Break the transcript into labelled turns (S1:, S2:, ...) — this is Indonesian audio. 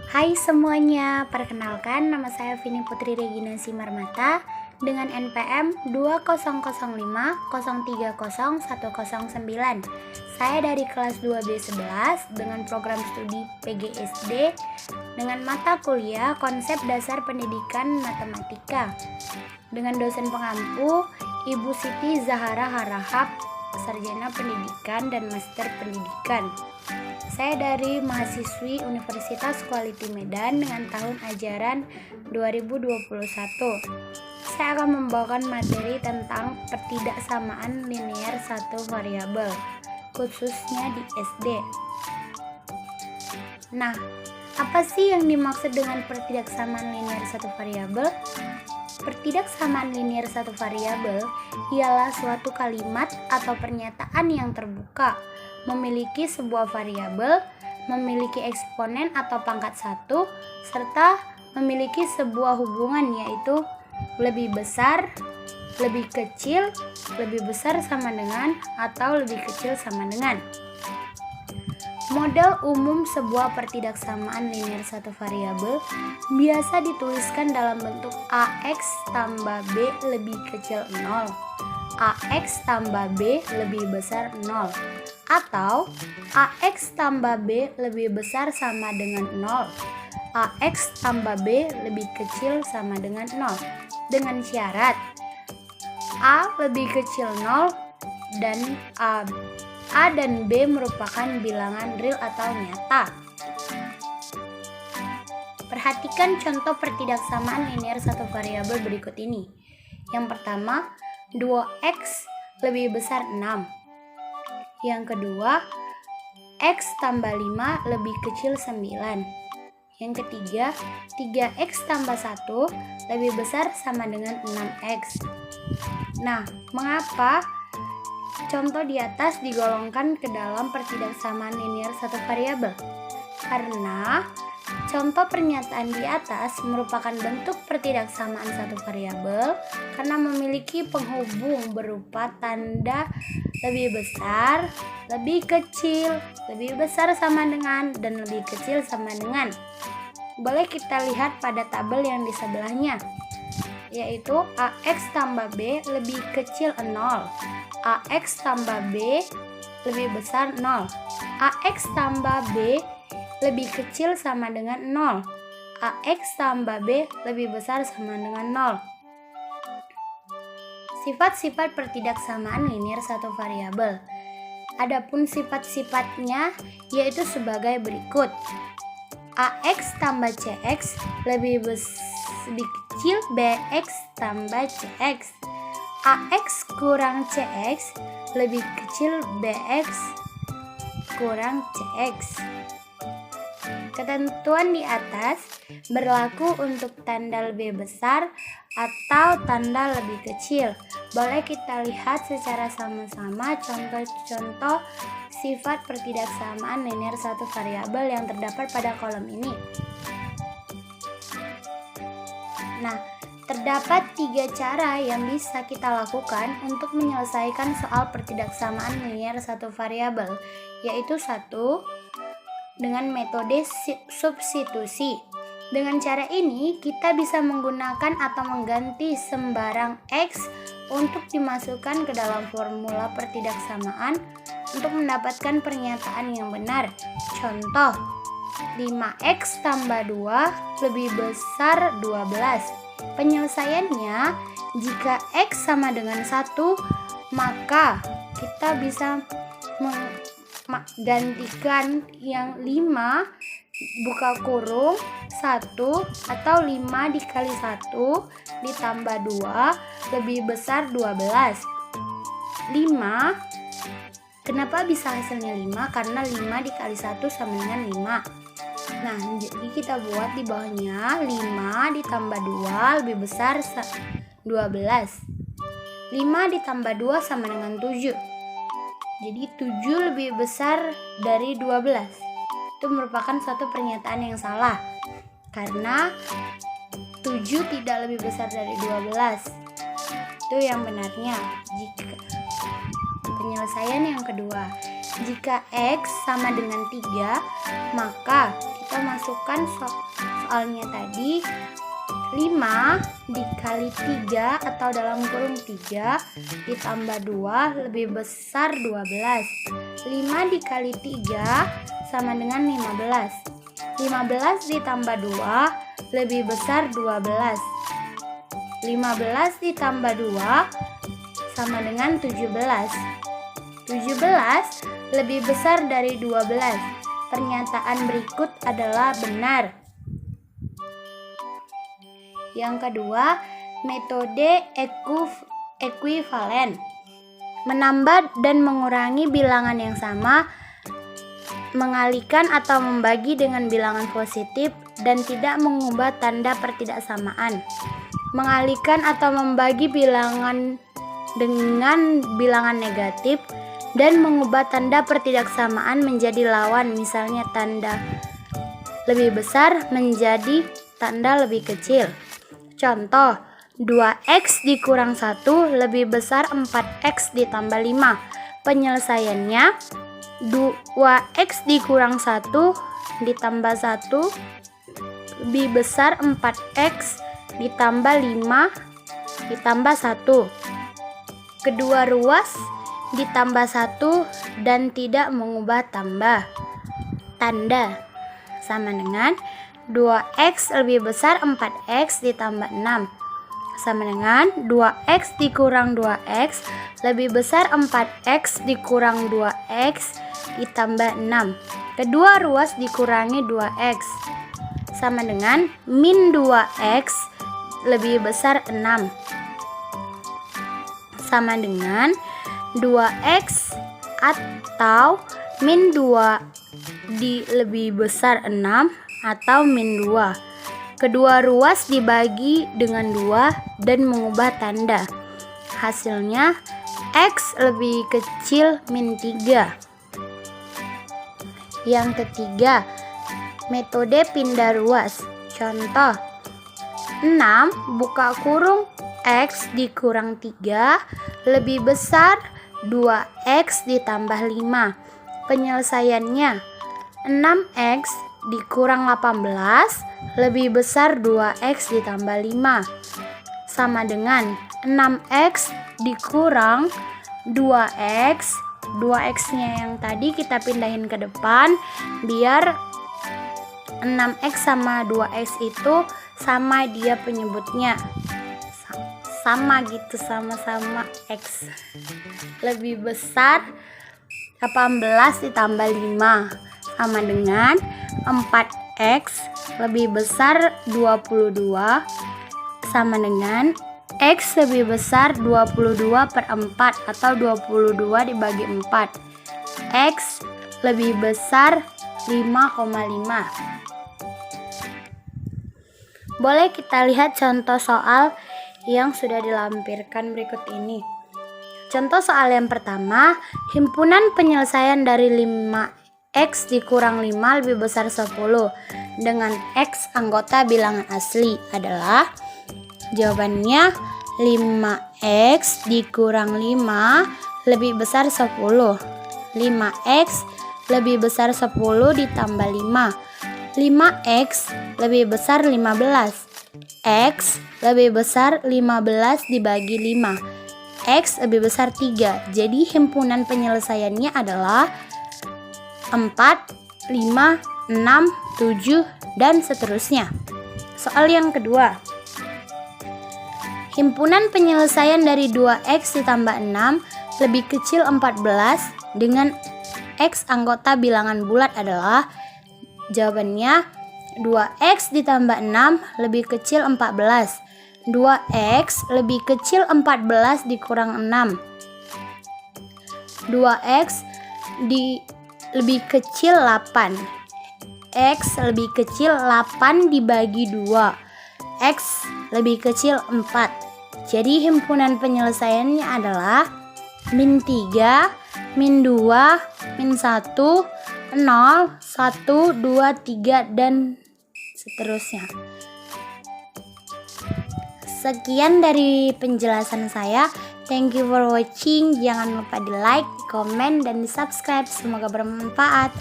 S1: Hai semuanya, perkenalkan nama saya Vini Putri Regina Simarmata dengan NPM 2050030109. Saya dari kelas 2B11 dengan program studi PGSD dengan mata kuliah Konsep Dasar Pendidikan Matematika dengan dosen pengampu Ibu Siti Zahara Harahap, Sarjana Pendidikan dan Master Pendidikan. Saya dari mahasiswi Universitas Quality Medan dengan tahun ajaran 2021. Saya akan membawakan materi tentang pertidaksamaan linear satu variabel, khususnya di SD. Nah, apa sih yang dimaksud dengan pertidaksamaan linear satu variabel? Pertidaksamaan linear satu variabel ialah suatu kalimat atau pernyataan yang terbuka, memiliki sebuah variabel, memiliki eksponen atau pangkat 1, serta memiliki sebuah hubungan yaitu lebih besar, lebih kecil, lebih besar sama dengan, atau lebih kecil sama dengan. Model umum sebuah pertidaksamaan linear satu variabel biasa dituliskan dalam bentuk AX tambah B lebih kecil 0, AX tambah B lebih besar 0, atau AX tambah B lebih besar sama dengan 0, AX tambah B lebih kecil sama dengan 0, dengan syarat A lebih kecil 0 dan A dan B merupakan bilangan real atau nyata. Perhatikan contoh pertidaksamaan linear satu variabel berikut ini. Yang pertama, 2x lebih besar 6. Yang kedua, x tambah 5 lebih kecil 9. Yang ketiga, 3x tambah 1 lebih besar sama dengan 6x. Nah, mengapa contoh di atas digolongkan ke dalam pertidaksamaan linear satu variabel? Karena contoh pernyataan di atas merupakan bentuk pertidaksamaan satu variabel karena memiliki penghubung berupa tanda lebih besar, lebih kecil, lebih besar sama dengan, dan lebih kecil sama dengan. Boleh kita lihat pada tabel yang di sebelahnya, yaitu AX tambah B lebih kecil 0, AX tambah B lebih besar 0, AX tambah B lebih kecil sama dengan 0, AX tambah B lebih besar sama dengan 0. Sifat-sifat pertidaksamaan linear satu variabel. Adapun sifat-sifatnya yaitu sebagai berikut. AX tambah CX lebih kecil BX tambah CX. AX kurang CX lebih kecil BX kurang CX. Ketentuan di atas berlaku untuk tanda lebih besar atau tanda lebih kecil. Boleh kita lihat secara sama-sama contoh-contoh sifat pertidaksamaan linear satu variabel yang terdapat pada kolom ini. Nah, terdapat 3 cara yang bisa kita lakukan untuk menyelesaikan soal pertidaksamaan linear satu variabel, yaitu 1. Dengan metode substitusi. Dengan cara ini, kita bisa menggunakan atau mengganti sembarang X untuk dimasukkan ke dalam formula pertidaksamaan untuk mendapatkan pernyataan yang benar. Contoh, 5x tambah 2 lebih besar 12. Penyelesaiannya, jika X sama dengan 1, maka kita bisa gantikan yang 5 buka kurung 1 atau 5 dikali 1 ditambah 2 lebih besar 12. 5, kenapa bisa hasilnya 5? Karena 5 dikali 1 sama dengan 5. Nah, jadi kita buat di bawahnya 5 ditambah 2 lebih besar 12. 5 ditambah 2 sama dengan 7. Jadi 7 lebih besar dari 12. Itu merupakan suatu pernyataan yang salah. Karena 7 tidak lebih besar dari 12. Itu yang benarnya. Penyelesaian yang kedua. Jika X sama dengan 3, maka kita masukkan soalnya tadi. 5 dikali 3 atau dalam kurung 3 ditambah 2 lebih besar 12. 5 dikali 3 sama dengan 15. 15 ditambah 2 lebih besar 12. 15 ditambah 2 sama dengan 17. 17 lebih besar dari 12. Pernyataan berikut adalah benar. Yang kedua, metode ekuivalen. Menambah dan mengurangi bilangan yang sama, mengalihkan atau membagi dengan bilangan positif dan tidak mengubah tanda pertidaksamaan. Mengalihkan atau membagi bilangan dengan bilangan negatif dan mengubah tanda pertidaksamaan menjadi lawan, misalnya tanda lebih besar menjadi tanda lebih kecil. Contoh, 2x dikurang 1 lebih besar 4x ditambah 5. Penyelesaiannya, 2x dikurang 1 ditambah 1 lebih besar 4x ditambah 5 ditambah 1. Kedua ruas ditambah 1 dan tidak mengubah tanda. Sama dengan 2x lebih besar 4x ditambah 6. Sama dengan 2x dikurang 2x lebih besar 4x dikurang 2x ditambah 6. Kedua ruas dikurangi 2x. Sama dengan min 2x lebih besar 6. Sama dengan 2x atau min 2 lebih besar 6 atau min 2. Kedua ruas dibagi dengan 2 dan mengubah tanda. Hasilnya x lebih kecil min 3. Yang ketiga, metode pindah ruas. Contoh, 6 buka kurung x dikurang 3 lebih besar 2x ditambah 5. Penyelesaiannya, 6x dikurang 18 lebih besar 2x ditambah 5. Sama dengan 6x dikurang 2x. 2x-nya yang tadi kita pindahin ke depan biar 6x sama 2x itu sama dia penyebutnya. Sama gitu, sama-sama x. Lebih besar 18 ditambah 5 sama dengan 4x lebih besar 22 sama dengan x lebih besar 22/4 atau 22 dibagi 4. X lebih besar 5,5. Boleh kita lihat contoh soal yang sudah dilampirkan berikut ini. Contoh soal yang pertama, himpunan penyelesaian dari 5x dikurang 5 lebih besar 10 dengan x anggota bilangan asli adalah, jawabannya 5x dikurang 5 lebih besar 10. 5x lebih besar 10 ditambah 5. 5x lebih besar 15. X lebih besar 15 dibagi 5. X lebih besar 3. Jadi himpunan penyelesaiannya adalah 4, 5, 6, 7, dan seterusnya. Soal yang kedua. Himpunan penyelesaian dari 2x ditambah 6 lebih kecil 14 dengan x anggota bilangan bulat adalah, jawabannya 2x ditambah 6 lebih kecil 14. 2x lebih kecil 14 dikurang 6. 2x lebih kecil 8. X lebih kecil 8 dibagi 2. X lebih kecil 4. Jadi himpunan penyelesaiannya adalah min 3, min 2, min 1, 0, 1, 2, 3, dan seterusnya. Sekian dari penjelasan saya. Thank you for watching. Jangan lupa di like, di komen, dan di subscribe. Semoga bermanfaat.